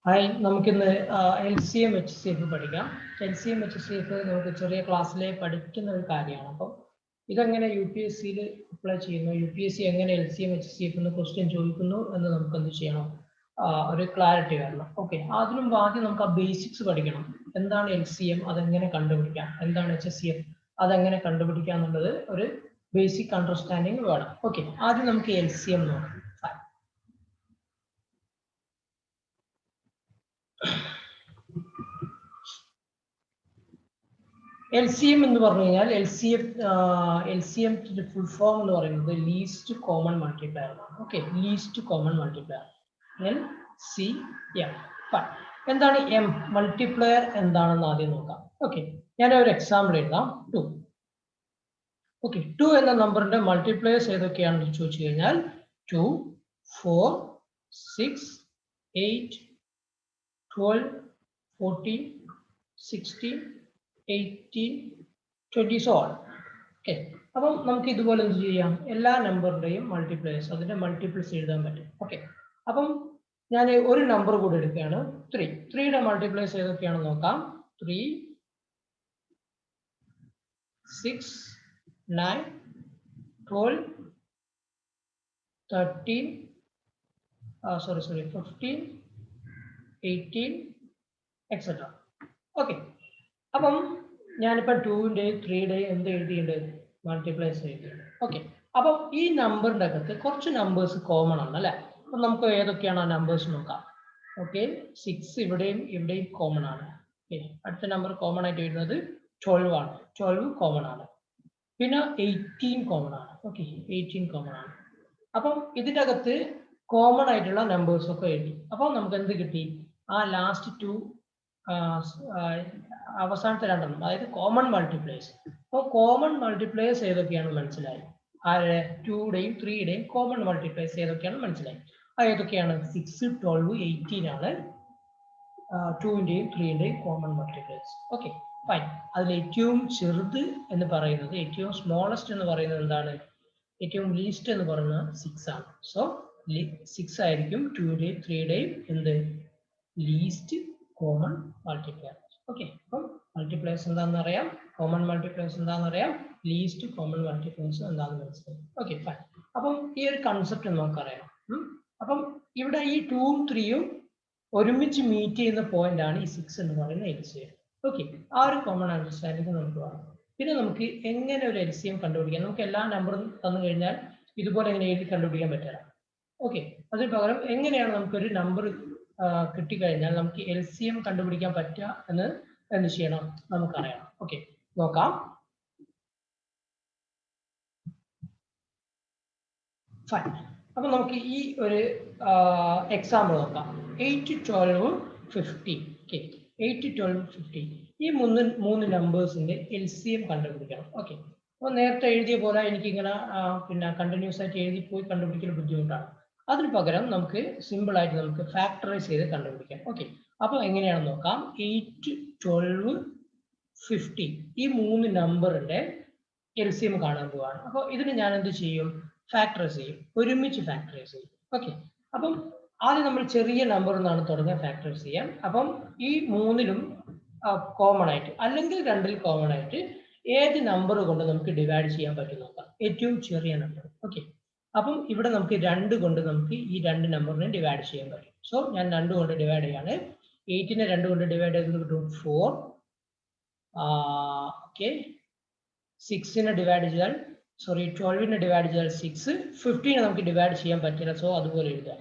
Hi, നമുക്കിന്ന് LCM HCF പഠിക്കാം. LCM HCF നമുക്ക് ചെറിയ ക്ലാസ്സിലെ പഠിക്കുന്ന ഒരു കാര്യമാണ്. അപ്പം ഇതെങ്ങനെ UPSCയിൽ അപ്ലൈ ചെയ്യുന്നു, UPSC എങ്ങനെ LCM HCF എന്ന് ക്വസ്റ്റ്യൻ ചോദിക്കുന്നു എന്ന് നമുക്ക് എന്ത് ചെയ്യണം, ഒരു ക്ലാരിറ്റി വരണം. ഓക്കെ, ആദ്യം നമുക്ക് ആ ബേസിക്സ് പഠിക്കണം. എന്താണ് LCM, അതെങ്ങനെ കണ്ടുപിടിക്കാം, എന്താണ് HCF, അതെങ്ങനെ കണ്ടുപിടിക്കാം എന്നുള്ളത് ഒരു ബേസിക് അണ്ടർസ്റ്റാൻഡിങ് വേണം. ഓക്കെ, ആദ്യം നമുക്ക് LCM നോക്കാം. LCM എന്ന് പറഞ്ഞു കഴിഞ്ഞാൽ LCM ഫുൾ ഫോം എന്ന് പറയുന്നത് ലീസ്റ്റ് കോമൺ മൾട്ടിപ്ലയർ ആണ്. Okay, least common multiplier LCM. എന്താണ് M മൾട്ടിപ്ലയർ എന്താണെന്ന് ആദ്യം നോക്കാം. ഓക്കെ, ഞാൻ ഒരു എക്സാമ്പിൾ എഴുതാം. 2. ഓക്കെ, 2 എന്ന നമ്പറിന്റെ മൾട്ടിപ്ലയേഴ്സ് ഏതൊക്കെയാണെന്ന് ചോദിച്ചു കഴിഞ്ഞാൽ 2, 4, 6, 8, 12, 14, 16, 18, 20 so on. ഓക്കെ, അപ്പം നമുക്ക് ഇതുപോലെ എന്ത് ചെയ്യാം, എല്ലാ നമ്പറിന്റെയും മൾട്ടിപ്ലയേഴ്സ്, അതിന്റെ മൾട്ടിപ്പിൾസ് എഴുതാൻ പറ്റും. ഓക്കെ, അപ്പം ഞാൻ ഒരു നമ്പർ കൂടെ എടുക്കുകയാണ്, 3. 3യുടെ മൾട്ടിപ്ലയേഴ്സ് ഏതൊക്കെയാണെന്ന് നോക്കാം. 3, 6, 9, 12, 13, 15, 18, etc. ഓക്കെ, അപ്പം ഞാനിപ്പോൾ 2ന്റെയും 3യുടെയും എന്ത് എഴുതിയിട്ടുണ്ട്, മൾട്ടിപ്ലൈസ് എഴുതിയിട്ടുണ്ട്. ഓക്കെ, അപ്പം ഈ നമ്പറിന്റെ അകത്ത് കുറച്ച് നമ്പേഴ്സ് കോമൺ ആണ് അല്ലെ. അപ്പം നമുക്ക് ഏതൊക്കെയാണ് ആ നമ്പേഴ്സ് നോക്കാം. ഓക്കെ, 6 ഇവിടെയും കോമൺ ആണ്. ഓക്കെ, അടുത്ത നമ്പർ കോമൺ ആയിട്ട് വരുന്നത് 12 ആണ്. 12 കോമൺ ആണ്. പിന്നെ 18 കോമൺ ആണ്. ഓക്കെ, 18 കോമൺ ആണ്. അപ്പം ഇതിന്റെ അകത്ത് കോമൺ ആയിട്ടുള്ള നമ്പേഴ്സ് ഒക്കെ എഴുതി. അപ്പം നമുക്ക് എന്ത് കിട്ടി, ആ ലാസ്റ്റ് 2 അവസാനത്തെ രണ്ടെണ്ണം, അതായത് കോമൺ മൾട്ടിപ്ലയേഴ്സ്. അപ്പോൾ കോമൺ മൾട്ടിപ്ലയേഴ്സ് ഏതൊക്കെയാണെന്ന് മനസ്സിലായി. 2യുടെയും 3യുടെയും കോമൺ മൾട്ടിപ്ലയേഴ്സ് ഏതൊക്കെയാണെന്ന് മനസ്സിലായി. ഏതൊക്കെയാണ് 6, 12, 18 ആണ് 2ന്റെയും 3യുടെയും കോമൺ മൾട്ടിപ്ലയേഴ്സ്. Okay, fine. അതിൽ ഏറ്റവും ചെറുത് എന്ന് പറയുന്നത്, ഏറ്റവും സ്മോളസ്റ്റ് എന്ന് പറയുന്നത് എന്താണ്, ഏറ്റവും ലീസ്റ്റ് എന്ന് പറയുന്നത് 6 ആണ്. സോ 6 ആയിരിക്കും 2ന്റെയും 3യുടെയും എന്ത്, ലീസ്റ്റ് കോമൺ മൾട്ടിപ്ലയർ. ഓക്കെ, അപ്പം മൾട്ടിപ്ലയേഴ്സ് എന്താണെന്ന് അറിയാം, കോമൺ മൾട്ടിപ്ലയേഴ്സ് എന്താണെന്ന് അറിയാം, ലീസ്റ്റ് കോമൺ മൾട്ടിപ്ലയേഴ്സ് എന്താണെന്ന് മനസ്സിലായി. Okay, fine. അപ്പം ഈ ഒരു കൺസെപ്റ്റ് നമുക്കറിയാം. അപ്പം ഇവിടെ ഈ 2ഉം 3യും ഒരുമിച്ച് മീറ്റ് ചെയ്യുന്ന പോയിന്റ് ആണ് ഈ 6 എന്ന് പറയുന്ന LCM. ഓക്കെ, ആ ഒരു കോമൺ അണ്ടർസ്റ്റാൻഡിംഗ് നമുക്ക് വേണം. പിന്നെ നമുക്ക് എങ്ങനെ ഒരു LCM കണ്ടുപിടിക്കാം. നമുക്ക് എല്ലാ നമ്പറും തന്നു കഴിഞ്ഞാൽ ഇതുപോലെ എങ്ങനെ എഴുതി കണ്ടുപിടിക്കാൻ പറ്റില്ല. ഓക്കെ, അതിന് പകരം എങ്ങനെയാണ് നമുക്കൊരു നമ്പർ കിട്ടിക്കഴിഞ്ഞാൽ നമുക്ക് LCM കണ്ടുപിടിക്കാൻ പറ്റുക എന്ന് എന്ത് ചെയ്യണം, നമുക്കറിയണം. ഓക്കെ, നോക്കാം. ഫൈൻ. അപ്പൊ നമുക്ക് ഈ ഒരു എക്സാമ്പിൾ നോക്കാം. 8, 12, 15. ഓക്കെ, 8, 12, 15 ഈ മൂന്ന് നമ്പേഴ്സിന്റെ LCM കണ്ടുപിടിക്കണം. ഓക്കെ, അപ്പൊ നേരത്തെ എഴുതിയ പോലെ എനിക്ക് ഇങ്ങനെ പിന്നെ കണ്ടിന്യൂസ് ആയിട്ട് എഴുതി പോയി കണ്ടുപിടിക്കൽ ബുദ്ധിമുട്ടാണ്. അതിന് പകരം നമുക്ക് സിമ്പിൾ ആയിട്ട് നമുക്ക് ഫാക്ടറൈസ് ചെയ്ത് കണ്ടുപിടിക്കാം. ഓക്കെ, അപ്പൊ എങ്ങനെയാണെന്ന് നോക്കാം. 8, 12, 15 ഈ മൂന്ന് നമ്പറിന്റെ LCM കാണാൻ പോവാണ്. അപ്പോൾ ഇതിന് ഞാൻ എന്ത് ചെയ്യും, ഫാക്ടറൈസ് ചെയ്യും, ഒരുമിച്ച് ഫാക്ടറൈസ് ചെയ്യും. ഓക്കെ, അപ്പം ആദ്യം നമ്മൾ ചെറിയ നമ്പർ എന്നാണ് തുടങ്ങുക ഫാക്ടറൈസ് ചെയ്യാൻ. അപ്പം ഈ മൂന്നിലും കോമൺ ആയിട്ട് അല്ലെങ്കിൽ രണ്ടിൽ കോമൺ ആയിട്ട് ഏത് നമ്പർ കൊണ്ട് നമുക്ക് ഡിവൈഡ് ചെയ്യാൻ പറ്റും നോക്കാം, ഏറ്റവും ചെറിയ നമ്പർ. ഓക്കെ, അപ്പം ഇവിടെ നമുക്ക് 2 കൊണ്ട് നമുക്ക് ഈ രണ്ട് നമ്പറിനെ ഡിവൈഡ് ചെയ്യാൻ പറ്റും. സോ ഞാൻ 2 കൊണ്ട് ഡിവൈഡ് ചെയ്യാണ്. 8നെ 2 കൊണ്ട് ഡിവൈഡ് ചെയ്ത് കിട്ടും 4. ഓക്കെ, 6നെ ഡിവൈഡ് ചെയ്താൽ 12നെ ഡിവൈഡ് ചെയ്താൽ 6. 15നെ നമുക്ക് ഡിവൈഡ് ചെയ്യാൻ പറ്റില്ല, സോ അതുപോലെ എഴുതാം.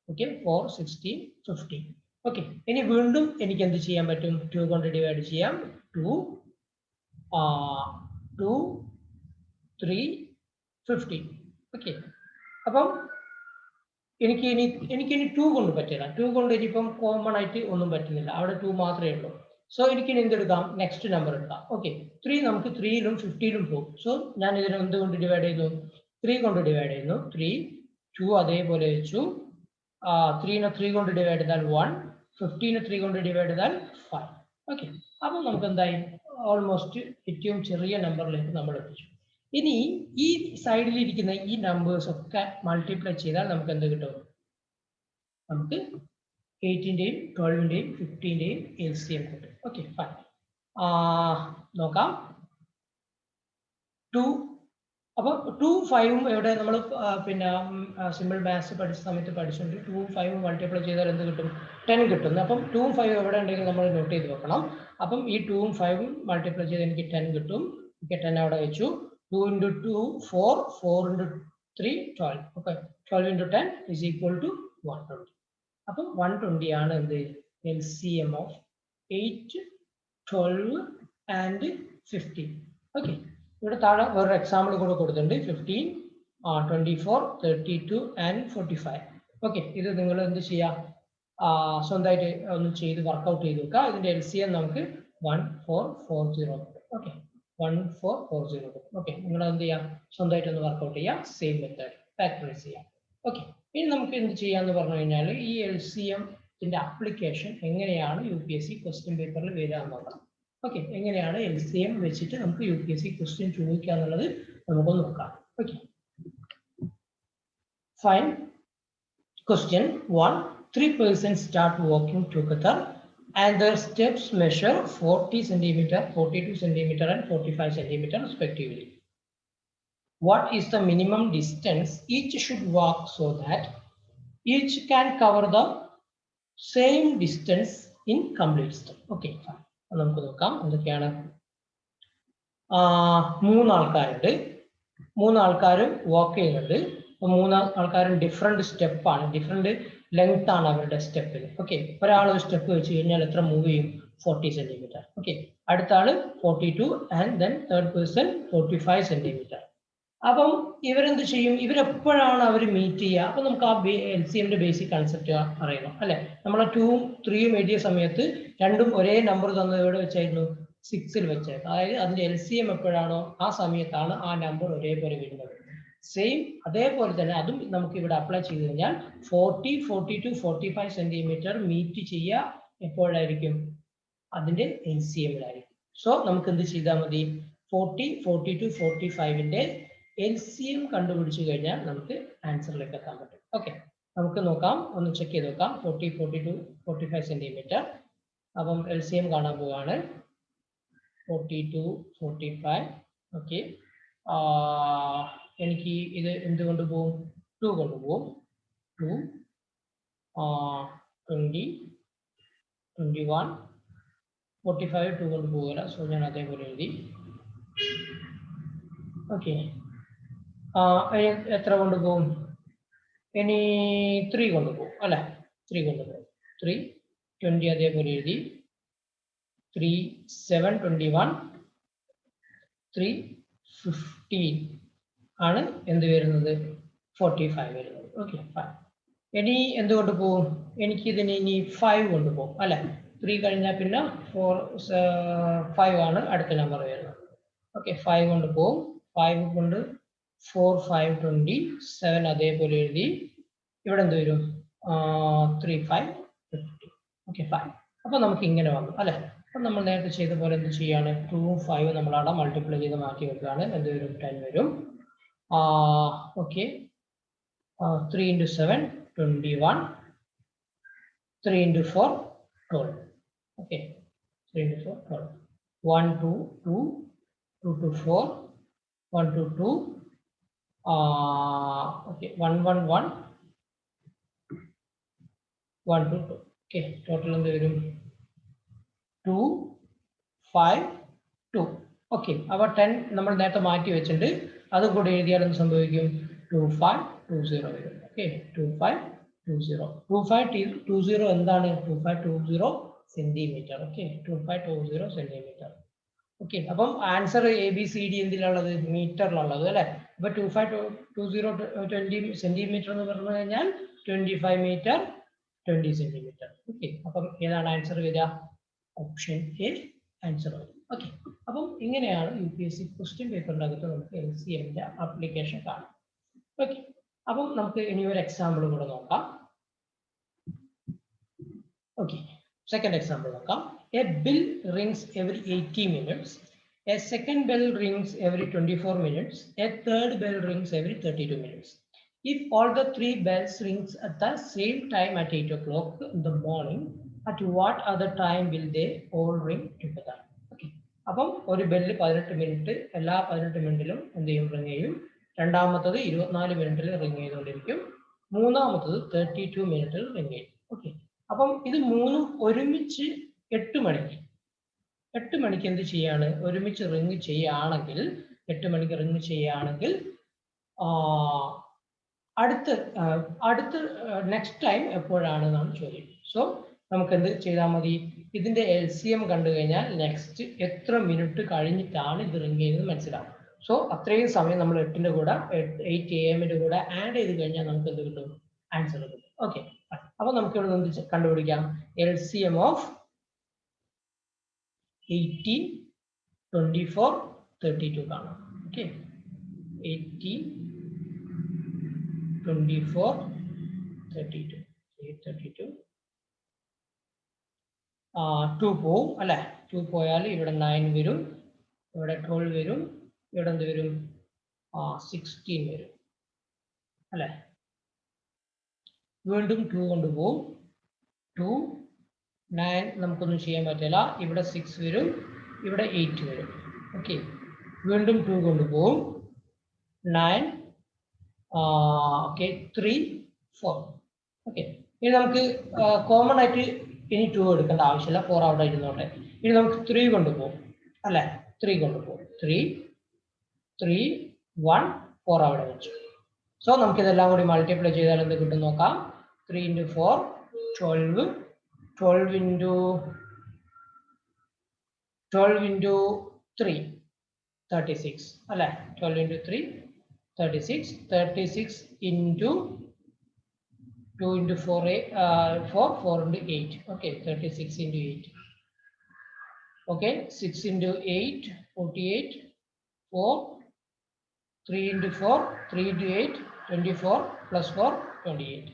ഓക്കെ, 4, 16, 15. ഓക്കെ, ഇനി വീണ്ടും എനിക്ക് എന്ത് ചെയ്യാൻ പറ്റും, 2 കൊണ്ട് ഡിവൈഡ് ചെയ്യാം. 2, 3, 15. ഓക്കെ, അപ്പം എനിക്കിനി 2 കൊണ്ട് പറ്റില്ല. 2 കൊണ്ട് ഇനിയിപ്പം കോമൺ ആയിട്ട് ഒന്നും പറ്റുന്നില്ല, അവിടെ 2 മാത്രമേ ഉള്ളൂ. സോ എനിക്ക് എന്തെടുക്കാം, നെക്സ്റ്റ് നമ്പർ എടുക്കാം. ഓക്കെ, 3 നമുക്ക് 3ലും 15ലും പോകും. സോ ഞാൻ ഇതിനെ എന്തുകൊണ്ട് ഡിവൈഡ് ചെയ്യുന്നു, 3 കൊണ്ട് ഡിവൈഡ് ചെയ്യുന്നു. 3, 2 അതേപോലെ വെച്ചു. 3നെ 3 കൊണ്ട് ഡിവൈഡ് ചെയ്താൽ 1, 15നെ 3 കൊണ്ട് ഡിവൈഡ് ചെയ്താൽ 5. ഓക്കെ, അപ്പോൾ നമുക്ക് എന്തായി, ഓൾമോസ്റ്റ് ഏറ്റവും ചെറിയ നമ്പറിലേക്ക് നമ്മൾ എത്തിച്ചു. ഇനി ഈ സൈഡിലിരിക്കുന്ന ഈ നമ്പേഴ്സ് ഒക്കെ മൾട്ടിപ്ലൈ ചെയ്താൽ നമുക്ക് എന്ത് കിട്ടും? നമുക്ക് 8ന്റെയും 12ന്റെയും 15ന്റെയും LCM കിട്ടും. Okay fine. നോക്കാം. 2 അപ്പോൾ 2 5ഉം ഇവിടെ നമ്മൾ പിന്നെ സിമ്പിൾ മാത്സ് പഠിച്ച സമയത്ത് പഠിച്ചിട്ടുണ്ട്. 2 5ഉം മൾട്ടിപ്ലൈ ചെയ്താൽ എന്ത് കിട്ടും? 10 കിട്ടും. അപ്പം 2ഉം 5ഉം എവിടെ ഉണ്ടെങ്കിൽ നമ്മൾ നോട്ട് ചെയ്ത് വെക്കണം. അപ്പം ഈ 2ഉം 5ഉം മൾട്ടിപ്ലൈ ചെയ്ത് എനിക്ക് 10 കിട്ടും. ഓക്കെ 10 അവിടെ വെച്ചു. 2 into 2 4, 4 into 3 12. Okay 12 into 10 is equal to 120. അപ്പം 120 ആണ് എന്ത്? LCM of 8, 12 and 15. ഓക്കെ ഇവിടെ താഴെ വേറൊരു എക്സാമ്പിൾ കൂടെ കൊടുത്തിട്ടുണ്ട്. 15, 24, 32 and 45. ഓക്കെ ഇത് നിങ്ങൾ എന്ത് ചെയ്യാം? സ്വന്തമായിട്ട് ഒന്ന് ചെയ്ത് വർക്കൗട്ട് ചെയ്ത് വെക്കുക. ഇതിന്റെ LCM നമുക്ക് 1440. ഓക്കെ 1440. ഓക്കെ നിങ്ങൾ എന്ത് ചെയ്യാം? സ്വന്തമായിട്ട് ഒന്ന് വർക്കൗട്ട് ചെയ്യാം. സെയിം മെത്തേഡ് ഫാക്ടറൈസ് ചെയ്യാം. ഓക്കെ ഇനി നമുക്ക് എന്ത് ചെയ്യാന്ന് പറഞ്ഞു കഴിഞ്ഞാൽ ഈ LCM-ത്തിന്റെ അപ്ലിക്കേഷൻ എങ്ങനെയാണ് UPSC ക്വസ്റ്റ്യൻ പേപ്പറിൽ വരിക എന്നുള്ളത്. ഓക്കെ എങ്ങനെയാണ് LCM വെച്ചിട്ട് നമുക്ക് UPSC ക്വസ്റ്റ്യൻ ചോദിക്കുക എന്നുള്ളത് നമുക്കൊന്ന് നോക്കാം. Okay fine. Question 1. 3 persons start walking together and their steps measure 40 cm, 42 cm and 45 cm respectively. What is the minimum distance each should walk so that each can cover the same distance in complete step? Okay, fine. നമുക്ക് നോക്കാം എന്തൊക്കെയാണ്. 3 ആൾക്കാരുണ്ട്. 3 ആൾക്കാരും വാക്ക് ചെയ്യുന്നുണ്ട്. 3 ആൾക്കാരും different സ്റ്റെപ്പാണ്, different length ആണ് അവരുടെ സ്റ്റെപ്പിൽ. ഓക്കെ ഒരാൾ ഒരു സ്റ്റെപ്പ് വെച്ച് കഴിഞ്ഞാൽ എത്ര മൂവ് ചെയ്യും? 40 സെന്റിമീറ്റർ. ഓക്കെ അടുത്ത ആള് 42 and then third person 45 centimetre. അപ്പം ഇവരെന്ത് ചെയ്യും? ഇവരെപ്പോഴാണ് അവർ മീറ്റ് ചെയ്യുക? അപ്പൊ നമുക്ക് ആ LCM-ന്റെ ബേസിക് കൺസെപ്റ്റ് അറിയണം അല്ലെ? നമ്മളെ 2ഉം 3ഉം എഴുതിയ സമയത്ത് രണ്ടും ഒരേ നമ്പർ തന്നത് എവിടെ വെച്ചായിരുന്നു? 6ൽ വെച്ചായിരുന്നു. അതായത് അതിന്റെ LCM എപ്പോഴാണോ ആ സമയത്താണ് ആ നമ്പർ ഒരേപോലെ വരുന്നത്. സെയിം അതേപോലെ തന്നെ അതും നമുക്ക് ഇവിടെ അപ്ലൈ ചെയ്ത് കഴിഞ്ഞാൽ 40, 42, 45 സെന്റിമീറ്റർ മീറ്റ് ചെയ്യുക എപ്പോഴായിരിക്കും? അതിന്റെ LCM-ലായിരിക്കും. സോ നമുക്ക് എന്ത് ചെയ്താൽ മതി? 40, 42, 45ന്റെ LCM കണ്ടുപിടിച്ചു കഴിഞ്ഞാൽ നമുക്ക് ആൻസറിലേക്ക് എത്താൻ പറ്റും. ഓക്കെ നമുക്ക് നോക്കാം, ഒന്ന് ചെക്ക് ചെയ്ത് നോക്കാം. 40, 42, 45 സെന്റിമീറ്റർ. അപ്പം LCM കാണാൻ പോവുകയാണ്. 42, 45. ഓക്കെ എനിക്ക് ഇത് എന്തുകൊണ്ട് പോകും? 2 കൊണ്ടുപോകും. 2, 20, 21, 45 2 കൊണ്ട് പോകില്ല. സോ ഞാൻ അതേപോലെ എഴുതി. ഓക്കെ എത്ര കൊണ്ടുപോകും? ഇനി 3 കൊണ്ടുപോകും അല്ലെ? 3 കൊണ്ടുപോകും. 3, 20 അതേപോലെ എഴുതി. 3, 7, 21, 3, 15 ആണ് എന്ത് വരുന്നത്? 45 വരുന്നത്. Okay fine. ഇനി എന്തുകൊണ്ട് പോകും? എനിക്ക് ഇതിന് ഇനി 5 കൊണ്ടുപോകും അല്ലെ? 3 കഴിഞ്ഞാൽ പിന്നെ 5 ആണ് അടുത്ത നമ്പർ വരുന്നത്. ഓക്കെ 5 കൊണ്ട് പോകും. 5 കൊണ്ട് 4, 5, 20, 7 അതേപോലെ എഴുതി. ഇവിടെ എന്ത് വരും? 3, 5, 50. Okay fine. അപ്പൊ നമുക്ക് ഇങ്ങനെ വന്നു അല്ലെ? അപ്പൊ നമ്മൾ നേരത്തെ ചെയ്ത പോലെ എന്ത് ചെയ്യാണ്? 2ഉം 5ഉം നമ്മൾ അവിടെ മൾട്ടിപ്ലൈ ചെയ്ത് മാറ്റി വെക്കുകയാണ്. എന്ത് വരും? 10 വരും. Okay 3 into 7, 21. 3 into 4, 12. Okay 3 into 4, 12. 1, 2, 2, 2 to 4, 1 to 2. Okay 1, 1, 1, 1 to 2. Okay total എന്ത് വരും? 2, 5, 2. ഓക്കെ അപ്പോൾ 10 നമ്മൾ നേരത്തെ മാറ്റി വെച്ചിട്ടുണ്ട്. അതും കൂടെ എഴുതിയാൽ എന്ത് സംഭവിക്കും? 2, 5, 2, 0 വരും. ഓക്കെ 2, 5, 2, 0. 2, 5, 2, 0 എന്താണ്? 2, 5, 2, 0 സെന്റിമീറ്റർ. Okay 2, 5, 2, 0 centimetre. ഓക്കെ അപ്പം ആൻസർ ABCD എന്തിലുള്ളത്? മീറ്ററിലുള്ളത് അല്ലെ? അപ്പൊ 2, 5, 2, 0, 20 സെന്റിമീറ്റർ എന്ന് പറഞ്ഞു കഴിഞ്ഞാൽ 25 മീറ്റർ 20 സെന്റിമീറ്റർ. ഓക്കെ അപ്പം ഏതാണ് ആൻസർ വരിക? ഓപ്ഷൻ എ ആൻസർ വരും. ഓക്കെ അപ്പം ഇങ്ങനെയാണ് UPSC ക്വസ്റ്റ്യൻ പേപ്പറിന്റെ അകത്ത് നമുക്ക് LCM-ന്റെ ആപ്ലിക്കേഷൻ കാണാം. ഓക്കെ അപ്പം നമുക്ക് ഇനി ഒരു എക്സാമ്പിൾ കൂടെ നോക്കാം. ഓക്കെ സെക്കൻഡ് എക്സാമ്പിൾ നോക്കാം. A bill rings every 80 minutes A second bell rings every 24 minutes. A third bell rings every 32 minutes. If all the three bells rings at the same time at 8 o'clock in the morning, at what other time will they all ring together? Okay. അപ്പം ഒരു bell 18 minute എല്ലാ 18 മിനിറ്റിലും എന്ത് ചെയ്യും ring ചെയ്യും. രണ്ടാമത്തത് 24 മിനിറ്റിൽ ring ചെയ്തുകൊണ്ടിരിക്കും. മൂന്നാമത്തത് 32 മിനിറ്റിൽ റിങ് ചെയ്യും. ഓക്കെ. അപ്പം ഇത് മൂന്നും ഒരുമിച്ച് 8 മണിക്ക് 8 മണിക്ക് എന്ത് ചെയ്യാണ് ഒരുമിച്ച് റിങ് ചെയ്യുകയാണെങ്കിൽ 8 മണിക്ക് റിങ് ചെയ്യുകയാണെങ്കിൽ അടുത്ത നെക്സ്റ്റ് ടൈം എപ്പോഴാണ് എന്നാണ് ചോദ്യം. സോ നമുക്ക് എന്ത് ചെയ്താൽ മതി, ഇതിന്റെ LCM കണ്ടു കഴിഞ്ഞാൽ നെക്സ്റ്റ് എത്ര മിനിറ്റ് കഴിഞ്ഞിട്ടാണ് ഇത് റിങ് ചെയ്യുന്നത് മനസ്സിലാവും. സോ അത്രയും സമയം നമ്മൾ 8ന്റെ കൂടെ 8 AM കൂടെ ആഡ് ചെയ്ത് കഴിഞ്ഞാൽ നമുക്ക് എന്ത് കിട്ടും, ആൻസർ കിട്ടും. ഓക്കെ. അപ്പൊ നമുക്ക് ഇവിടെ എന്ത് കണ്ടുപിടിക്കാം, LCM ഓഫ് 18, 24, 32 കാണാം. ഓക്കെ. 18, 24, 32. 32 2 പോവും അല്ലെ. 2 പോയാൽ ഇവിടെ 9 വരും, ഇവിടെ 12 വരും, ഇവിടെ എന്ത് വരും 16 വരും അല്ലെ. വീണ്ടും 2 കൊണ്ടുപോകും. 2 9 നമുക്കൊന്നും ചെയ്യാൻ പറ്റില്ല. ഇവിടെ 6 വരും, ഇവിടെ 8 വരും. ഓക്കെ. വീണ്ടും 2 കൊണ്ടുപോകും. 9 ഓക്കെ 3 4. ഓക്കെ. ഇനി നമുക്ക് കോമൺ ആയിട്ട് ഇനി 2 എടുക്കേണ്ട ആവശ്യമില്ല, 4 അവിടെ ഇരുന്നോട്ടെ. ഇനി നമുക്ക് 3 കൊണ്ടുപോകും അല്ലെ. 3 കൊണ്ടുപോകും. 3 3 1 4 അവിടെ വെച്ചു. സോ നമുക്ക് ഇതെല്ലാം കൂടി മൾട്ടിപ്ലൈ ചെയ്താൽ എന്ത് കിട്ടും നോക്കാം. 3 into 4 12, 12 into 3 36 അല്ലെ. 12 into 3 36. 36 into 2 into 4 4 into 8. Okay, 36 into 8. Okay, 6 into 8 48. 4 3 into 4 3 into 8 24 plus 4 28.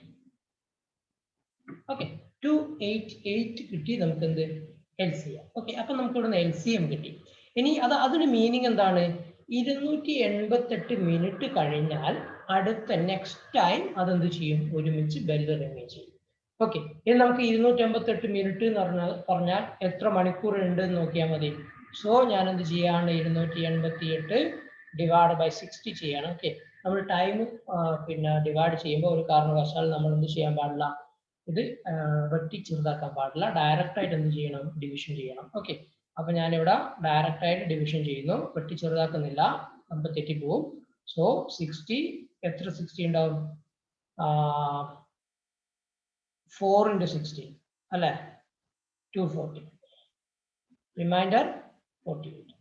Okay, 288 കിട്ടി നമുക്ക് എന്ത് LCM. ഓക്കെ. അപ്പൊ നമുക്ക് ഇവിടെ നിന്ന് LCM കിട്ടി. ഇനി അതിന് മീനിങ് എന്താണ്, 288 മിനിറ്റ് കഴിഞ്ഞാൽ അടുത്ത നെക്സ്റ്റ് ടൈം അതെന്ത് ചെയ്യും, ഒരുമിച്ച് ബെല്ല് റിങ് ചെയ്യും. ഓക്കെ. ഇനി നമുക്ക് 288 മിനിറ്റ് എന്ന് പറഞ്ഞാൽ എത്ര മണിക്കൂർ ഉണ്ട് എന്ന് നോക്കിയാൽ മതി. സോ ഞാൻ എന്ത് ചെയ്യാണ്, 288 ഡിവൈഡ് ബൈ 60 ചെയ്യാണ്. ഓക്കെ. നമ്മൾ ടൈം പിന്നെ ഡിവൈഡ് ചെയ്യുമ്പോൾ ഒരു കാരണവശാൽ നമ്മൾ എന്ത് ചെയ്യാൻ പാടില്ല, ഇത് വെട്ടി ചെറുതാക്കാൻ പാടില്ല. ഡയറക്റ്റ് ആയിട്ട് എന്ത് ചെയ്യണം, ഡിവിഷൻ ചെയ്യണം. ഓക്കെ. അപ്പൊ ഞാനിവിടെ ഡയറക്റ്റ് ആയിട്ട് ഡിവിഷൻ ചെയ്യുന്നു, വെട്ടി ചെറുതാക്കുന്നില്ല, നമുക്ക് തെറ്റിപ്പോവും. സോ 60 എത്ര 60 ഉണ്ടാവും, 4 into 60 അല്ലെ, 240. റിമൈൻഡർ 48.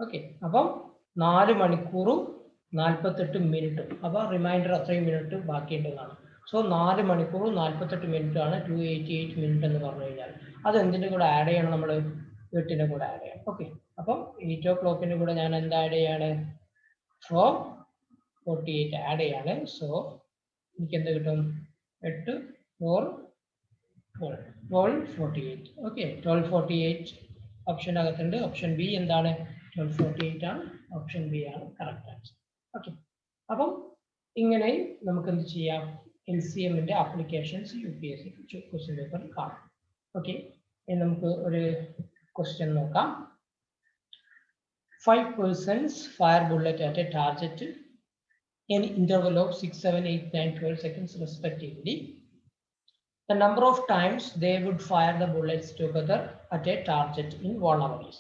ഓക്കെ. അപ്പം 4 മണിക്കൂറും 48 മിനിറ്റും. അപ്പൊ റിമൈൻഡർ അത്രയും മിനിറ്റ് ബാക്കിയുണ്ടെന്നാണ്. സോ 4 മണിക്കൂറും 48 മിനിറ്റ് ആണ് 288 മിനിറ്റ് എന്ന് പറഞ്ഞു കഴിഞ്ഞാൽ. അത് എന്തിന്റെ കൂടെ ആഡ് ചെയ്യണം, നമ്മൾ 8ന്റെ കൂടെ ആഡ് ചെയ്യണം. ഓക്കെ. അപ്പം 8 o'clock കൂടെ ഞാൻ എന്താ ആഡ് ചെയ്യാണ്, 48 ആഡ് ചെയ്യാണ്. സോ എനിക്ക് എന്ത് കിട്ടും, 8 4 1248. ഓക്കെ. 1248 ഓപ്ഷൻ അകത്തുണ്ട്. ഓപ്ഷൻ ബി എന്താണ്, 1248 ആണ്. ഓപ്ഷൻ ബി ആണ് കറക്റ്റ് ആൻസർ. ഓക്കെ. അപ്പം ഇങ്ങനെ നമുക്ക് എന്ത് ചെയ്യാം, LCMന്റെ ആപ്ലിക്കേഷൻസ് UPSC ക്വസ്റ്റ്യൻ പേപ്പറിൽ കാണാം. ഓക്കെ. ഇനി നമുക്ക് ഒരു ക്വസ്റ്റ്യൻ നോക്കാം. 5 persons fire bullet at a target in interval of 6, 7, 8, 9, 12 seconds respectively. The number of times they would fire the bullets together at a target in 1 hour is.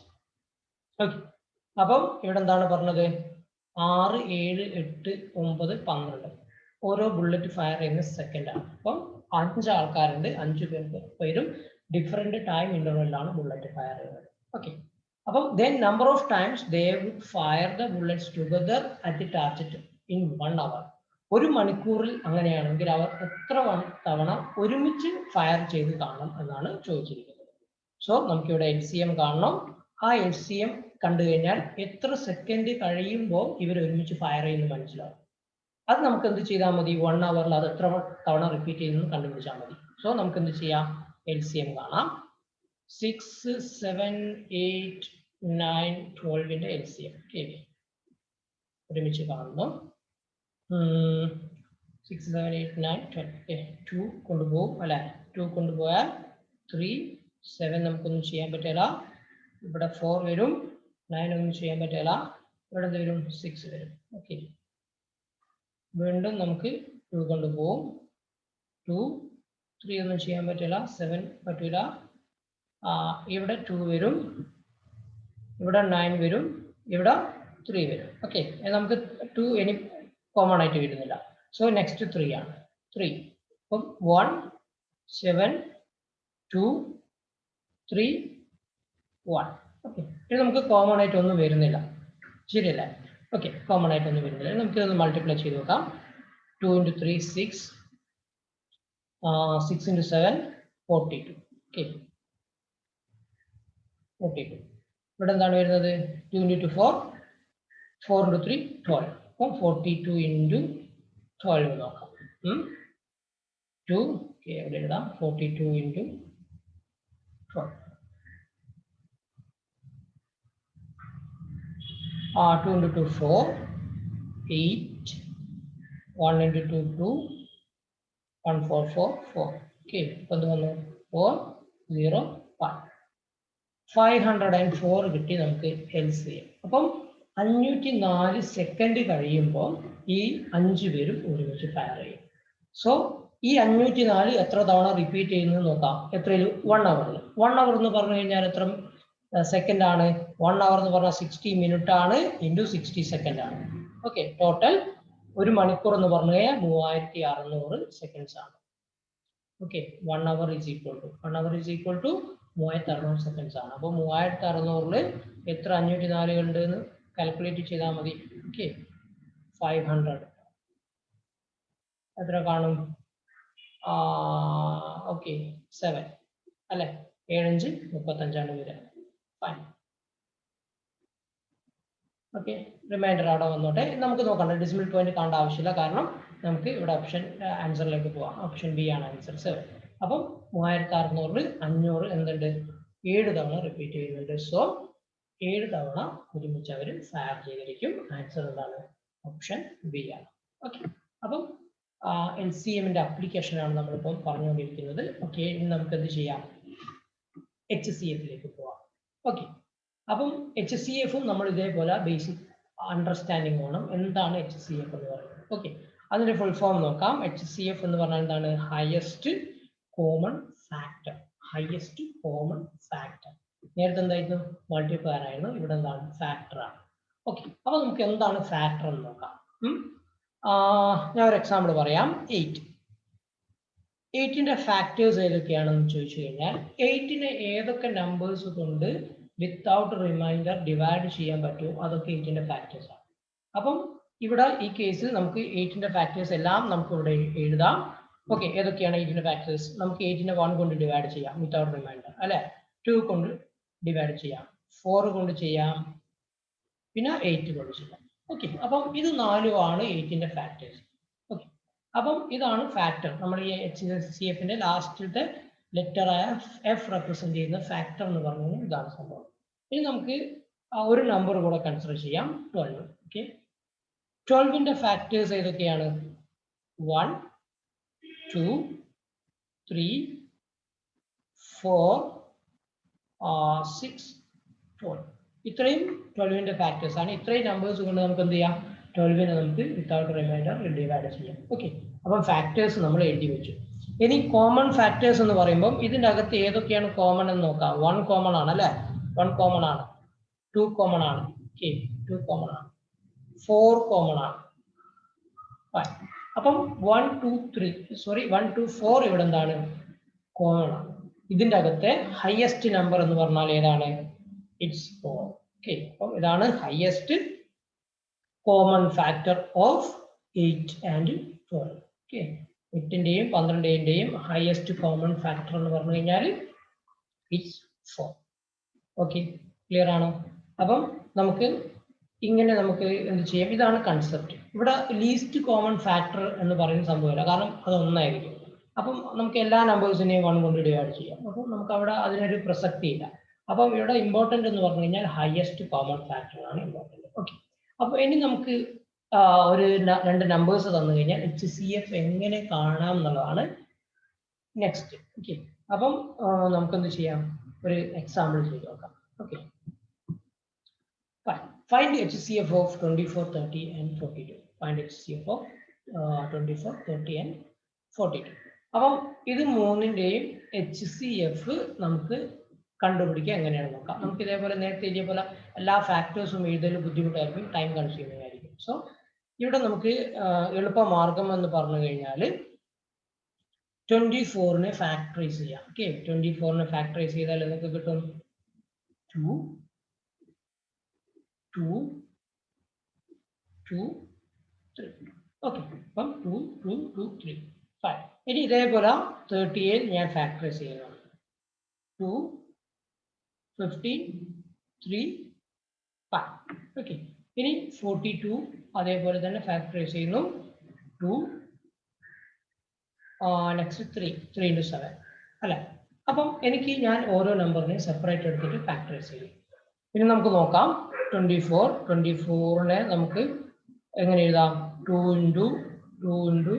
Okay. അപ്പം ഇവിടെ എന്താണ് പറഞ്ഞത്, 6, 7, 8, 9, 12 ഓരോ ബുള്ളറ്റ് ഫയർ ചെയ്യുന്ന second ആണ്. അപ്പം 5 ആൾക്കാരുണ്ട്, 5 പേരും ഡിഫറെന്റ് ടൈം ഇന്റർവെല്ലാണ് ബുള്ളറ്റ് ഫയർ ചെയ്യുന്നത്. ഓക്കെ. അപ്പം then number of times they would fire the bullets together at the target in 1 hour. ഒരു മണിക്കൂറിൽ അങ്ങനെയാണെങ്കിൽ അവർ എത്ര തവണ ഒരുമിച്ച് ഫയർ ചെയ്ത് കാണണം എന്നാണ് ചോദിച്ചിരിക്കുന്നത്. സോ നമുക്കിവിടെ LCM കാണണം. ആ LCM കണ്ടു കഴിഞ്ഞാൽ എത്ര സെക്കൻഡ് കഴിയുമ്പോൾ ഇവർ ഒരുമിച്ച് ഫയർ ചെയ്യുന്നു മനസ്സിലാവും. അത് നമുക്ക് എന്ത് ചെയ്താൽ മതി, 1 hourൽ അത് എത്ര തവണ റിപ്പീറ്റ് ചെയ്യുന്നു കണ്ടുപിടിച്ചാൽ മതി. സോ നമുക്ക് എന്ത് ചെയ്യാം, LCM കാണാം. 6, 7, 8, 9, 12ന്റെ LCM. ഓക്കെ, ഒരുമിച്ച് കാണുന്നു. 6, 7, 8, 9, 12. 2 കൊണ്ടുപോകും അല്ലെ? 2 കൊണ്ടുപോയാൽ 3, 7 നമുക്കൊന്നും ചെയ്യാൻ പറ്റില്ല. ഇവിടെ 4 വരും, 9 ഒന്നും ചെയ്യാൻ പറ്റില്ല. ഇവിടെ എന്ത് വരും? 6 വരും. ഓക്കെ, വീണ്ടും നമുക്ക് 2 കൊണ്ടുപോകും. 2, 3 ഒന്നും ചെയ്യാൻ പറ്റില്ല. 7 പറ്റില്ല. ഇവിടെ 2 വരും, ഇവിടെ 9 വരും, ഇവിടെ 3 വരും. ഓക്കെ, നമുക്ക് 2 ഇനി കോമൺ ആയിട്ട് വരുന്നില്ല. സോ നെക്സ്റ്റ് 3 ആണ്. 3 അപ്പം 1, 7, 2, 3, 1. ഓക്കെ, ഇത് നമുക്ക് കോമൺ ആയിട്ട് ഒന്നും വരുന്നില്ല, ശരിയല്ലേ? ഓക്കെ, കോമൺ ആയിട്ട് ഒന്നും വരുന്നില്ല. നമുക്ക് ഇതൊന്ന് മൾട്ടിപ്ലൈ ചെയ്ത് നോക്കാം. 2 into 3, 6. 6 into 7, 42. ഓക്കെ, 42. ഇവിടെ എന്താണ് വരുന്നത്? 2 into 2, 4. 4 into 3, 12. അപ്പം 42 into 12 നോക്കാം. 2, ഓക്കെ, ഇവിടെ എഴുതാം. 42 into 12. 2 into 2, 4. 8. 1 into 2, 2. 1, 4, 4, 4. ഓക്കെ, ഇപ്പം എന്ത് വന്നു? 4, 0, 1. 504 കിട്ടി നമുക്ക് LCM. അപ്പം 504 സെക്കൻഡ് കഴിയുമ്പോൾ ഈ 5 പേരും ഒരുമിച്ച് ഫയർ ചെയ്യും. സോ ഈ 504 എത്ര തവണ റിപ്പീറ്റ് ചെയ്യുന്നത് നോക്കാം. എത്രയിൽ? 1 അവറിൽ. 1 അവർ എന്ന് പറഞ്ഞു കഴിഞ്ഞാൽ എത്ര സെക്കൻഡ് ആണ്? 1 അവർ എന്ന് പറഞ്ഞാൽ 60 മിനിറ്റ് ആണ്, ഇൻറ്റു 60 സെക്കൻഡ് ആണ്. ഓക്കെ, ടോട്ടൽ 1 മണിക്കൂർ എന്ന് പറഞ്ഞു കഴിഞ്ഞാൽ 3600 സെക്കൻഡ്സ് ആണ്. Okay, 1 hour is equal to 3600 seconds ആണ്. അപ്പോൾ 3600 എത്ര 504 ഉണ്ട് എന്ന് കാൽക്കുലേറ്റ് ചെയ്താൽ മതി. ഓക്കെ, 500 എത്ര കാണും? ഓക്കെ, 7 അല്ലെ? 7, 5, 35 വരെ. ഫൈൻ. ഓക്കെ, റിമൈൻഡർ അവിടെ വന്നോട്ടെ. നമുക്ക് നോക്കണ്ട, ഡെസിമൽ പോയിന്റ് കാണേണ്ട ആവശ്യമില്ല, കാരണം നമുക്ക് ഇവിടെ ഓപ്ഷൻ ആൻസറിലേക്ക് പോവാം. ഓപ്ഷൻ ബി ആണ് ആൻസർ 7. അപ്പം 3600 500 എന്തുണ്ട്? 7 തവണ റിപ്പീറ്റ് ചെയ്യുന്നുണ്ട്. സോ 7 തവണ ഒരുമിച്ച് അവർ ഫയർ ചെയ്തിരിക്കും. ആൻസർ എന്താണ്? ഓപ്ഷൻ ബി ആണ്. ഓക്കെ, അപ്പം LCMന്റെ അപ്ലിക്കേഷൻ ആണ് നമ്മളിപ്പം പറഞ്ഞുകൊണ്ടിരിക്കുന്നത്. ഓക്കെ, ഇനി നമുക്ക് എന്ത് ചെയ്യാം? HCFലേക്ക് പോവാം. ഓക്കെ, അപ്പം HCFും നമ്മൾ ഇതേപോലെ ബേസിക് അണ്ടർസ്റ്റാൻഡിങ് വേണം. എന്താണ് HCF എന്ന് പറയുന്നത്? ഓക്കെ, അതിന്റെ ഫുൾ ഫോം നോക്കാം. HCF എന്ന് പറഞ്ഞാൽ എന്താണ്? Highest common factor. Highest common factor. നേരത്തെ എന്തായിരുന്നു? മൾട്ടിപ്ലയർ ആയിരുന്നു. ഇവിടെ എന്താണ്? ഫാക്ടർ ആണ്. ഓക്കെ, അപ്പൊ നമുക്ക് എന്താണ് ഫാക്ടർ എന്ന് നോക്കാം. ഞാൻ ഒരു എക്സാമ്പിൾ പറയാം. 8. 8ന്റെ ഫാക്ടേഴ്സ് ഏതൊക്കെയാണെന്ന് ചോദിച്ചു കഴിഞ്ഞാൽ 8നെ ഏതൊക്കെ നമ്പേഴ്സ് കൊണ്ട് വിത്തൗട്ട് റിമൈൻഡർ ഡിവൈഡ് ചെയ്യാൻ പറ്റുമോ അതൊക്കെ 8ന്റെ ഫാക്ടേഴ്സ് ആണ്. അപ്പം ഇവിടെ ഈ കേസിൽ നമുക്ക് 8ന്റെ ഫാക്ടേഴ്സ് എല്ലാം നമുക്ക് ഇവിടെ എഴുതാം. ഓക്കെ, ഏതൊക്കെയാണ് 8ന്റെ ഫാക്ടേഴ്സ്? നമുക്ക് 8നെ 1 കൊണ്ട് ഡിവൈഡ് ചെയ്യാം വിത്തൗട്ട് റിമൈൻഡർ അല്ലെ? 2 കൊണ്ട് ഡിവൈഡ് ചെയ്യാം, 4 കൊണ്ട് ചെയ്യാം, പിന്നെ 8 കൊണ്ട് ചെയ്യാം. ഓക്കെ, അപ്പം ഇത് 4 ആണ് 8ന്റെ ഫാക്ടേഴ്സ്. ഓക്കെ, അപ്പം ഇതാണ് ഫാക്ടർ. നമ്മൾ ഈ HCFന്റെ ലാസ്റ്റത്തെ ലെറ്റർ ആയ എഫ് റെപ്രസെന്റ് ചെയ്യുന്ന ഫാക്ടർ എന്ന് പറഞ്ഞു കഴിഞ്ഞാൽ ഇതാണ് സംഭവം. ഇനി നമുക്ക് ഒരു നമ്പർ കൂടെ കൺസിഡർ ചെയ്യാം, 12. ഓക്കെ, 12ന്റെ ഫാക്ടേഴ്സ് ഏതൊക്കെയാണ്? 1, 2, 3, 4, 6, 12. ഇത്രയും 12ന്റെ ഫാക്ടേഴ്സ് ആണ്. ഇത്രയും നമ്പേഴ്സ് കൊണ്ട് നമുക്ക് എന്ത് ചെയ്യാം? 12നെ നമുക്ക് വിത്തൗട്ട് റിമൈൻഡർ ഡിവൈഡ് ചെയ്യാം. ഓക്കെ, അപ്പം ഫാക്ടേഴ്സ് നമ്മൾ എഴുതി വെച്ചു. ഇനി കോമൺ ഫാക്ടേഴ്സ് എന്ന് പറയുമ്പോൾ ഇതിന്റെ അകത്ത് ഏതൊക്കെയാണ് കോമൺ എന്ന് നോക്കാം. 1 കോമൺ ആണ് അല്ലെ? 1 കോമൺ ആണ്. 2 കോമൺ ആണ്. ഓക്കെ, 2 കോമൺ ആണ്. 4 കോമൺ ആണ്. അപ്പം 1, 2, 4 ഇവിടെ എന്താണ്? കോമൺ ആണ്. ഇതിന്റെ അകത്തെ ഹയസ്റ്റ് നമ്പർ എന്ന് പറഞ്ഞാൽ ഏതാണ്? ഇറ്റ്സ് 4. ഓക്കെ, അപ്പം ഇതാണ് highest common factor of 8 and 12. Okay, 8ന്റെയും 12ന്റെയും ഹയസ്റ്റ് കോമൺ ഫാക്ടർ എന്ന് പറഞ്ഞു കഴിഞ്ഞാൽ ഇറ്റ്സ് 4. ഓക്കെ, ക്ലിയർ ആണോ? അപ്പം നമുക്ക് ഇങ്ങനെ നമുക്ക് എന്ത് ചെയ്യാം? ഇതാണ് കൺസെപ്റ്റ്. ഇവിടെ ലീസ്റ്റ് കോമൺ ഫാക്ടർ എന്ന് പറയുന്ന സംഭവമില്ല, കാരണം അത് ഒന്നായിരിക്കും. അപ്പം നമുക്ക് എല്ലാ നമ്പേഴ്സിനെയും 1 കൊണ്ട് ഡിവൈഡ് ചെയ്യാം. അപ്പം നമുക്ക് അവിടെ അതിനൊരു പ്രസക്തി ഇല്ല. അപ്പം ഇവിടെ ഇമ്പോർട്ടൻ്റ് എന്ന് പറഞ്ഞു കഴിഞ്ഞാൽ ഹയസ്റ്റ് കോമൺ ഫാക്ടർ ആണ് ഇമ്പോർട്ടൻ്റ്. ഓക്കെ, അപ്പോൾ ഇനി നമുക്ക് ഒരു രണ്ട് നമ്പേഴ്സ് തന്നു കഴിഞ്ഞാൽ HCF എങ്ങനെ കാണാം എന്നുള്ളതാണ് നെക്സ്റ്റ്. ഓക്കെ, അപ്പം നമുക്കെന്ത് ചെയ്യാം, ഒരു എക്സാമ്പിൾ ചെയ്ത് നോക്കാം. Okay, find HCF of 24, 30 and 42. Find HCF of 24, 30 and 42. അപ്പം ഇത് മൂന്നിൻ്റെയും HCF നമുക്ക് കണ്ടുപിടിക്കുക എങ്ങനെയാണെന്ന് നോക്കാം. നമുക്ക് ഇതേപോലെ നേരത്തെ ഇതേപോലെ എല്ലാ ഫാക്ടേഴ്സും എഴുതൽ ബുദ്ധിമുട്ടായിരിക്കും, ടൈം കൺസ്യൂമിംഗ് ആയിരിക്കും. സോ ഇവിടെ നമുക്ക് എളുപ്പമാർഗം എന്ന് പറഞ്ഞു കഴിഞ്ഞാൽ 24നെ ഫാക്ടറൈസ് ചെയ്യാം. ഓക്കെ, 24നെ ഫാക്ടറൈസ് ചെയ്താൽ നമുക്ക് കിട്ടും 2, 2, 2, 3. ഓക്കെ, അപ്പം 2, 2, 2, 3, 5. ഇനി ഇതേപോലെ 38 ഞാൻ ഫാക്ടറൈസ് ചെയ്യുന്നു. 2, 15, 3, 5. ഓക്കെ, ഇനി 42 അതേപോലെ തന്നെ ഫാക്ടറൈസ് ചെയ്യുന്നു. 2, നെക്സ്റ്റ് 3 into 7 അല്ലേ. അപ്പം എനിക്ക് ഞാൻ ഓരോ നമ്പറിനെ സെപ്പറേറ്റ് എടുത്തിട്ട് ഫാക്ടറൈസ് ചെയ്യും. ഇനി നമുക്ക് നോക്കാം. 24നെ നമുക്ക് എങ്ങനെ എഴുതാം? 2 into 2 into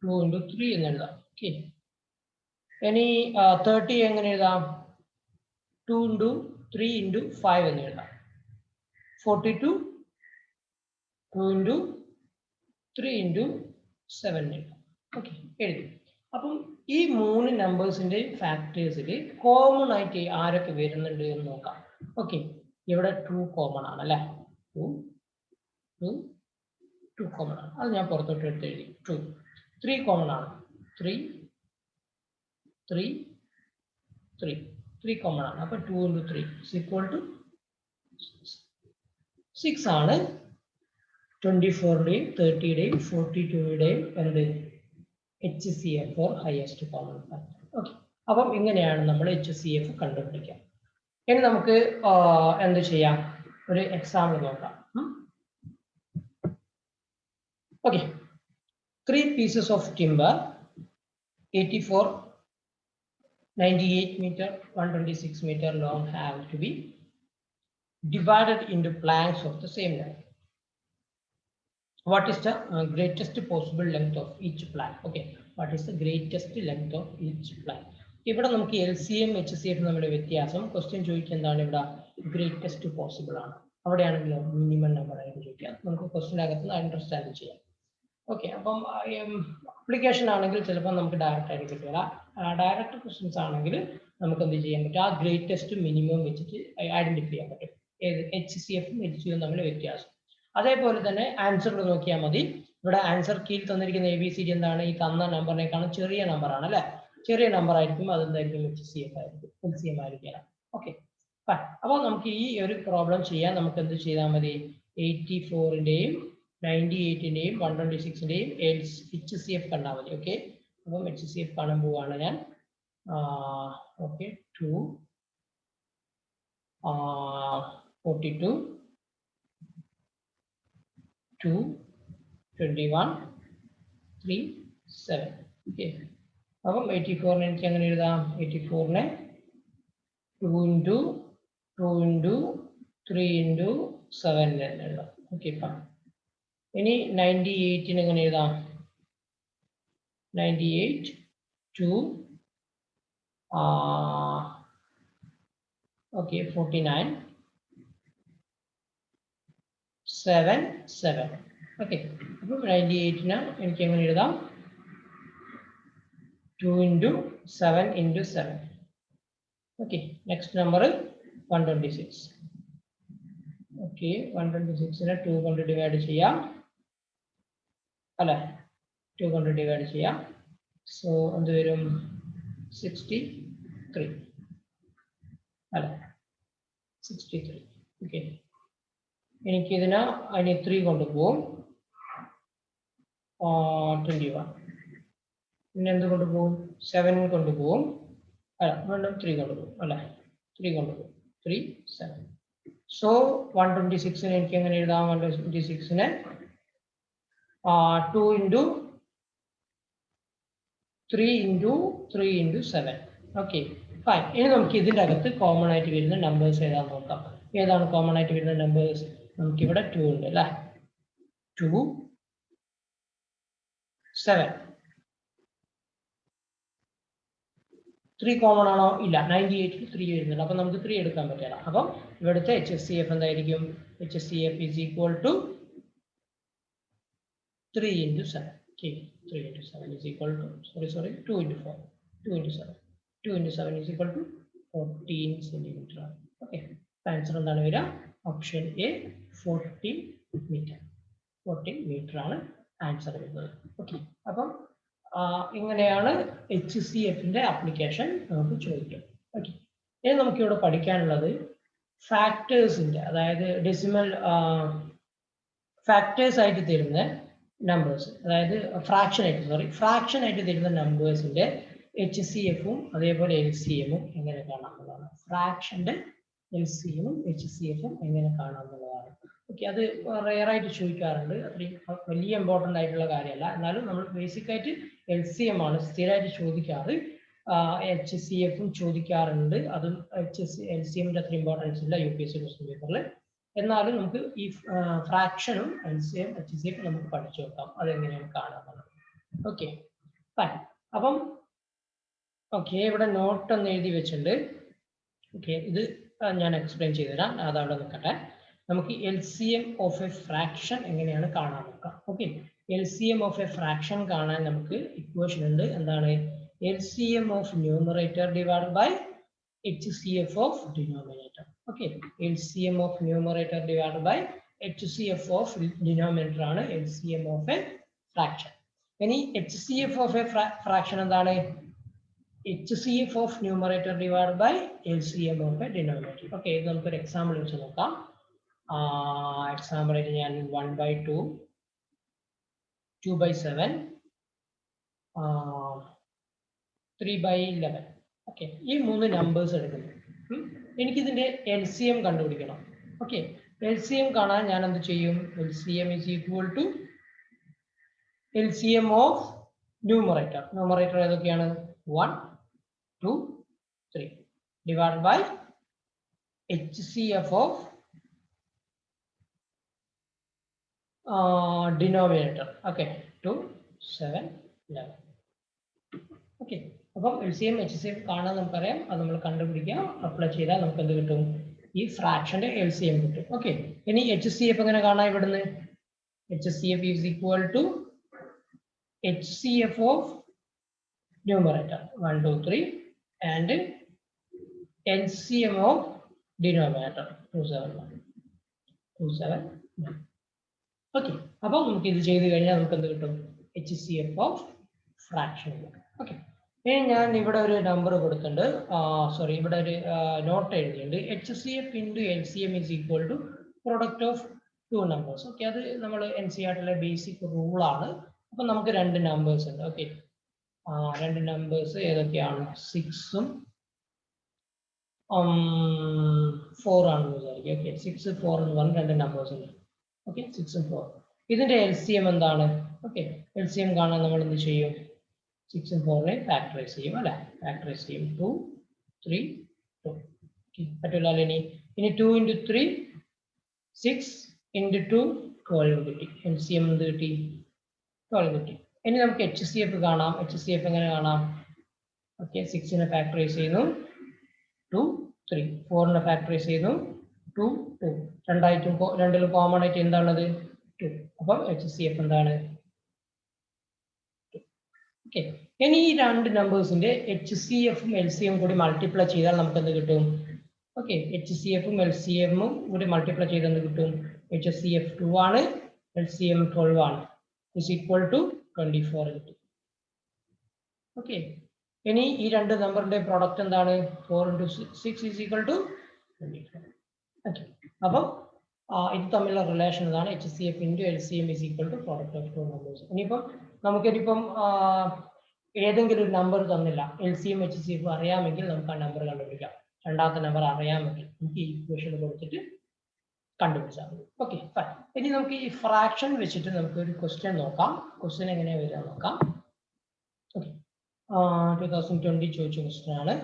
2 into 3 എന്ന് എഴുതാം. ഓക്കെ, ഇനി 30 എങ്ങനെ എഴുതാം? 2 into 3 into 5 എന്ന് എഴുതാം. 42 2 into 3 into 7 എഴുതാം. ഓക്കെ, എഴുതി. അപ്പം ഈ മൂന്ന് നമ്പേഴ്സിന്റെ ഫാക്ടേഴ്സിൽ കോമൺ ആയിട്ട് ആരൊക്കെ വരുന്നുണ്ട് എന്ന് നോക്കാം. ഓക്കെ, ഇവിടെ 2 കോമൺ ആണ് അല്ലേ. 2 കോമൺ ആണ്, അത് ഞാൻ പുറത്തോട്ട് എടുത്ത് എഴുതി. 2. 3 കോമൺ ആണ്. 3 കോമൺ ആണ്. അപ്പൊ 2 into 3 is equal to 6 ആണ് 24ന്റെയും 30യുടെയും 42യുടെയും എന്ത് HCF or highest common factor. Okay, അപ്പം ഇങ്ങനെയാണ് നമ്മൾ HCF കണ്ടുപിടിക്കുക. ഇനി നമുക്ക് എന്ത് ചെയ്യാം, ഒരു എക്സാമ്പിൾ നോക്കാം. Okay, 3 pieces of timber 84, 98 meter, 126 meter long have to be divided into planks of the same length. What is the greatest possible length of each plank? Okay, what is the greatest length of each plank? ഇവിടെ നമുക്ക് LCM HCF തമ്മിലുള്ള വ്യത്യാസം question ചോദിക്കുക എന്താണ്, ഇവിടെ greatest possible ആണ്, അവിടെയാണെങ്കിലോ minimum number ആയിട്ട് ചോദിക്കാം. നമുക്ക് ക്വസ്റ്റ്യനകത്ത് അണ്ടർസ്റ്റാൻഡ് ചെയ്യാം. ഓക്കെ, അപ്പം അപ്ലിക്കേഷൻ ആണെങ്കിൽ ചിലപ്പോൾ നമുക്ക് ഡയറക്റ്റ് ആയിട്ട് കിട്ടില്ല. ഡയറക്റ്റ് ക്വസ്റ്റ്യൻസ് ആണെങ്കിൽ നമുക്ക് എന്ത് ചെയ്യാൻ പറ്റും, ആ ഗ്രേറ്റസ്റ്റ് മിനിമം വെച്ചിട്ട് ഐഡന്റിഫൈ ചെയ്യാൻ പറ്റും ഏത് HCFും HCFും തമ്മിൽ വ്യത്യാസം. അതേപോലെ തന്നെ ആൻസറിൽ നോക്കിയാൽ മതി. ഇവിടെ ആൻസർ കീയിൽ തന്നിരിക്കുന്ന ABCD എന്താണ്, ഈ തന്ന നമ്പറിനേക്കാളും ചെറിയ നമ്പർ ആണ് അല്ലെ. ചെറിയ നമ്പർ ആയിരിക്കും, അതെന്തായിരിക്കും HCF ആയിരിക്കും, LCM ആയിരിക്കും. ഓക്കെ, അപ്പോൾ നമുക്ക് ഈ ഒരു പ്രോബ്ലം ചെയ്യാൻ നമുക്ക് എന്ത് ചെയ്താൽ മതി, 84ന്റെയും 98ന്റെയും 126ന്റെയും HCF കണ്ടാൽ മതി. ഓക്കെ, അപ്പം HCF കാണാൻ പോവാണ് ഞാൻ. ഓക്കെ, 2, 42, 2, 21, 3, 7. ഓക്കെ, അപ്പം 84നെ എനിക്ക് എങ്ങനെ എഴുതാം, 84നെ 2 into 2 into 3 into 7 എഴുതാം. ഓക്കെ, ഇനി 98ന് എങ്ങനെ എഴുതാം, 98 2 ഓക്കെ 49 7 7. ഓക്കെ, അപ്പം 98ന് എനിക്ക് എങ്ങനെ എഴുതാം, 2 into 7 into 7. Okay, next number 126. Okay, 126നെ 2 കൊണ്ട് ഡിവൈഡ് ചെയ്യാം അല്ലെ, 2 കൊണ്ട് ഡിവൈഡ് ചെയ്യാം. സോ എന്ത് വരും, 63 അല്ലെ, 63. ഓക്കെ, എനിക്ക് ഇതിനെ 3 കൊണ്ടുപോകും, 21. പിന്നെ എന്ത് കൊണ്ടുപോകും, 7 കൊണ്ടുപോകും അല്ല, വീണ്ടും 3 കൊണ്ടുപോകും അല്ലെ, 3 കൊണ്ടുപോകും, 3 7. സോ 126നെ എനിക്ക് എങ്ങനെ എഴുതാം, 126നെ 2 into 3 into 3 into 7. Okay, fine. ഇനി നമുക്ക് ഇതിൻ്റെ അകത്ത് കോമൺ ആയിട്ട് വരുന്ന നമ്പേഴ്സ് ഏതാണെന്ന് നോക്കാം. ഏതാണ് കോമൺ ആയിട്ട് വരുന്ന നമ്പേഴ്സ്? നമുക്കിവിടെ 2 ഉണ്ട് അല്ലേ. 2, 7. 3 കോമൺ ആണോ? ഇല്ല. 98 3 വരുന്നുണ്ട്. അപ്പം നമുക്ക് 3 എടുക്കാൻ പറ്റില്ല. അപ്പം ഇവിടുത്തെ HCF എന്തായിരിക്കും? HCF is equal to 3 into 7. Okay. 3 into 7 is equal to, sorry, 2 into 4. 2 into 7. 2 into 7 is equal to 14 centimeter. Okay. Answer എന്താണ് വരിക? Option A 14 metre. 14 മീറ്റർ ആണ് ആൻസർ വരുന്നത്. ഓക്കെ. അപ്പം ഇങ്ങനെയാണ് HCFന്റെ ആപ്ലിക്കേഷൻ നമുക്ക് ചോദിക്കാം. ഓക്കെ. ഇനി നമുക്കിവിടെ പഠിക്കാനുള്ളത് ഫാക്ടേഴ്സിന്റെ, അതായത് ഡെസിമൽ ഫാക്ടേഴ്സ് ആയിട്ട് തരുന്ന നമ്പേഴ്സ്, അതായത് ഫ്രാക്ഷൻ ആയിട്ട് തരുന്ന നമ്പേഴ്സിന്റെ HCFും അതേപോലെ LCMും എങ്ങനെ കാണാമെന്നുള്ളതാണ്. ഫ്രാക്ഷന്റെ LCMും HCFും എങ്ങനെ കാണാമെന്നുള്ളതാണ്. ഓക്കെ. അത് റെയർ ആയിട്ട് ചോദിക്കാറുണ്ട്. അത്രയും വലിയ ഇമ്പോർട്ടൻ്റ് ആയിട്ടുള്ള കാര്യമല്ല. എന്നാലും നമ്മൾ ബേസിക് ആയിട്ട് LCM ആണ് സ്ഥിരമായിട്ട് ചോദിക്കാറ്. HCFും ചോദിക്കാറുണ്ട്. അതും LCMന്റെ അത്ര ഇമ്പോർട്ടൻസ് ഇല്ല UPSC ക്വസ്റ്റ്യൻ പേപ്പറിൽ. എന്നാലും നമുക്ക് ഈ ഫ്രാക്ഷനും LCM HCF നമുക്ക് പഠിച്ചു നോക്കാം അതെങ്ങനെയാണ് കാണാമെന്നുള്ളത്. ഓക്കെ. ഫൈൻ. അപ്പം ഓക്കെ, ഇവിടെ നോട്ട് ഒന്ന് എഴുതി വെച്ചിട്ടുണ്ട്. ഓക്കെ, ഇത് ഞാൻ എക്സ്പ്ലെയിൻ ചെയ്തുതരാം. അതവിടെ നിൽക്കട്ടെ. നമുക്ക് LCM ഓഫ് എ ഫ്രാക്ഷൻ എങ്ങനെയാണ് കാണാൻ നോക്കാം. Okay. LCM of a fraction കാണാൻ നമുക്ക് ഇക്വേഷൻ ഉണ്ട്. എന്താണ്? LCM of numerator divide by HCF of denominator. Okay. LCM of numerator divide by HCF of denominator ആണ് LCM ഓഫ് എ ഫ്രാക്ഷൻ. ഇനി HCF of a fraction എന്താണ്? HCF of numerator divide by LCM of a denominator. Okay, ഇത് നമുക്കൊരു example വെച്ച് നോക്കാം. Example ആയിട്ട് ഞാൻ 1/2, 2/7, 3/11. Okay, ഈ 3 നമ്പേഴ്സ് എടുക്കുന്നു. എനിക്കിതിന്റെ LCM കണ്ടുപിടിക്കണം. ഓക്കെ, LCM കാണാൻ ഞാൻ എന്ത് ചെയ്യും? LCM is equal to LCM of numerator. Numerator ഏതൊക്കെയാണ്? 1, 2, 3 divided by HCF of denominator. Okay, 2, 7, 11. Okay, അപ്പം LCM HCF കാണാൻ നമുക്കറിയാം. അത് നമ്മൾ കണ്ടുപിടിക്കാം. അപ്ലൈ ചെയ്താൽ നമുക്ക് എന്ത് കിട്ടും? ഈ ഫ്രാക്ഷന്റെ LCM കിട്ടും. ഓക്കെ. ഇനി HCF എങ്ങനെ കാണാം? ഇവിടുന്ന് HCF is equal to HCF of numerator 1, 2, 3 and LCM of denominator 2, 7, 1. 2, 7, 1. Okay. അപ്പോൾ നമുക്ക് ഇത് ചെയ്ത് കഴിഞ്ഞാൽ നമുക്ക് എന്ത് കിട്ടും? HCF of fraction. ഓക്കെ. ഇനി ഞാൻ ഇവിടെ ഒരു നമ്പർ കൊടുത്തിട്ടുണ്ട്. സോറി, ഇവിടെ ഒരു നോട്ട് എഴുതിയിട്ടുണ്ട്. HCF into LCM is equal to product of 2 numbers. Okay, അത് നമ്മൾ NCERTയിലെ ബേസിക് റൂളാണ്. അപ്പം നമുക്ക് 2 നമ്പേഴ്സ് ഉണ്ട്. ഓക്കെ, 2 നമ്പേഴ്സ് ഏതൊക്കെയാണ്? 6ഉം 4 ആണെന്ന് വിചാരിക്കും. ഓക്കെ, 6, 4 എന്ന് പറഞ്ഞ 2 നമ്പേഴ്സ് ഉണ്ട്. ഓക്കെ, 6ഉം 4. ഇതിന്റെ LCM എന്താണ്? ഓക്കെ, LCM കാണാൻ നമ്മൾ എന്ത് ചെയ്യും? 6ഉം 4നെ ഫാക്ടറൈസ് ചെയ്യും അല്ലെ? ഫാക്ടറൈസ് ചെയ്യും. 2, 3, 2. പറ്റില്ല അല്ലേ? ഇനി 2 into 3 6 into 2 12 കിട്ടി. LCM എന്ത് കിട്ടി? 12 കിട്ടി. ഇനി നമുക്ക് HCF കാണാം. HCF എങ്ങനെ കാണാം? ഓക്കെ, 6നെ ഫാക്ടറൈസ് ചെയ്യുന്നു, 2, 3. 4നെ ഫാക്ടറൈസ് ചെയ്യുന്നു, 2, 2. രണ്ടിലും കോമൺ ആയിട്ട് എന്താണുള്ളത്? 2. അപ്പം HCF എന്താണ്? ഓക്കെ. ഇനി ഈ 2 നമ്പേഴ്സിന്റെ HCFും LCM കൂടി മൾട്ടിപ്ലൈ ചെയ്താൽ നമുക്ക് എന്ത് കിട്ടും? ഓക്കെ, HCFും LCMും കൂടി മൾട്ടിപ്ലൈ ചെയ്ത് എന്ത് കിട്ടും? HCF 2 ആണ്, LCM 12 ആണ്. is equal to 24 കിട്ടും. ഓക്കെ. ഇനി ഈ 2 നമ്പറിന്റെ പ്രോഡക്റ്റ് എന്താണ്? 4 into 6 is equal to 24. Okay. അപ്പം ഇത് തമ്മിലുള്ള റിലേഷൻ ഇതാണ്. HCF into LCM is equal to product of 2 numbers. ഇനിയിപ്പം നമുക്കിപ്പം ഏതെങ്കിലും ഒരു നമ്പർ തന്നില്ല, LCM HCF അറിയാമെങ്കിൽ നമുക്ക് ആ നമ്പർ കണ്ടുപിടിക്കാം. രണ്ടാമത്തെ നമ്പർ അറിയാമെങ്കിൽ നമുക്ക് ഈ ഇക്വേഷൻ കൊടുത്തിട്ട് കണ്ടുപിടിച്ചാൽ മതി. Okay, fine. ഇനി നമുക്ക് ഈ ഫ്രാക്ഷൻ വെച്ചിട്ട് നമുക്ക് ഒരു ക്വസ്റ്റ്യൻ നോക്കാം. ക്വസ്റ്റ്യൻ എങ്ങനെയാ വരിക നോക്കാം. ഓക്കെ, 2020 ചോദിച്ച ക്വസ്റ്റ്യൻ ആണ്.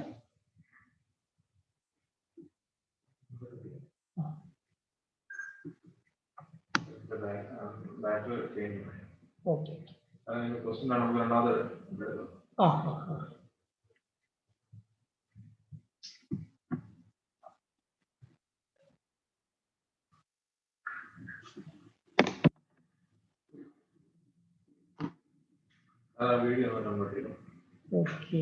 ബാറ്ററി ചേഞ്ച് ചെയ്യണം. ഓക്കെ. ക്വസ്റ്റ്യൻ നമുക്ക് രണ്ടാമത് ആ വീഡിയോ കൺവേർട്ട് ചെയ്യണം. ഓക്കെ.